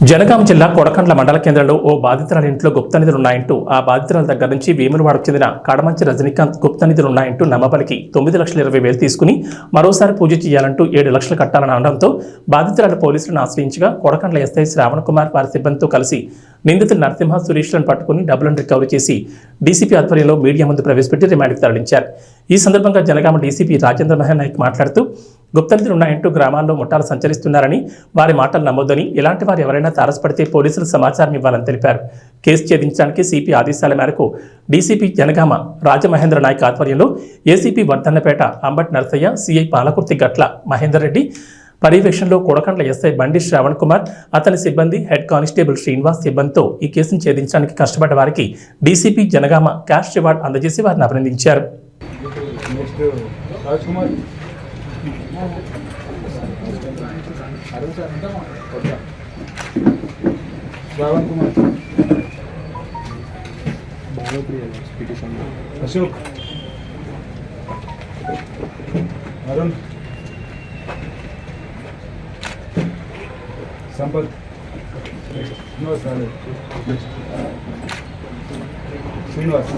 జనగాం జిల్లా కొడకండ్ల మండల కేంద్రంలో ఓ బాధితురాలి ఇంట్లో గుప్త నిధులున్నాయంటూ ఆ బాధితురాల దగ్గర నుంచి వేములవాడకు చెందిన కడమంచి రజనీకాంత్ గుప్త నిధులున్నాయంటూ నమ్మబలికి 9,20,000 తీసుకుని మరోసారి పూజ చేయాలంటూ 7 లక్షలు కట్టాలని అనడంతో బాధితురాలు పోలీసులను ఆశ్రయించగా కొడకండ్ల ఎస్ఐ శ్రావణ్ కుమార్ వారి సిబ్బందితో కలిసి నిందితులు నరసింహ సురేష్లను పట్టుకుని డబ్బులను రికవరీ చేసి డీసీపీ ఆధ్వర్యంలో మీడియా ముందు ప్రవేశపెట్టి రిమాండ్కి తరలించారు. ఈ సందర్భంగా జనగామ డీసీపీ రాజేంద్ర మహేన్ నాయక్ మాట్లాడుతూ గుప్త నిధులున్నాయంటూ గ్రామాల్లో ముఠాలు సంచరిస్తున్నారని, వారి మాటలు నమ్మొద్దని, ఇలాంటి వారు ఎవరైనా తారసపడితే పోలీసులు సమాచారం ఇవ్వాలని తెలిపారు. కేసు ఛేదించడానికి సిపి ఆదేశాల మేరకు డీసీపీ జనగామ రాజమహేంద్ర నాయక్ ఆధ్వర్యంలో ఏసీపీ వర్ధన్నపేట అంబట్ నరసయ్య, సిఐ పాలకుర్తి గట్ల మహేందర్ రెడ్డి పర్యవేక్షణలో కొడకండ్ల ఎస్ఐ బండి శ్రావణ్ కుమార్, అతని సిబ్బంది, హెడ్ కానిస్టేబుల్ శ్రీనివాస్ సిబ్బందితో ఈ కేసును ఛేదించడానికి కష్టపడ్డ వారికి డీసీపీ జనగామ క్యాష్ రివార్డ్ అందజేసి వారిని అభినందించారు. अशोक अरुण संपत श्रीनिवास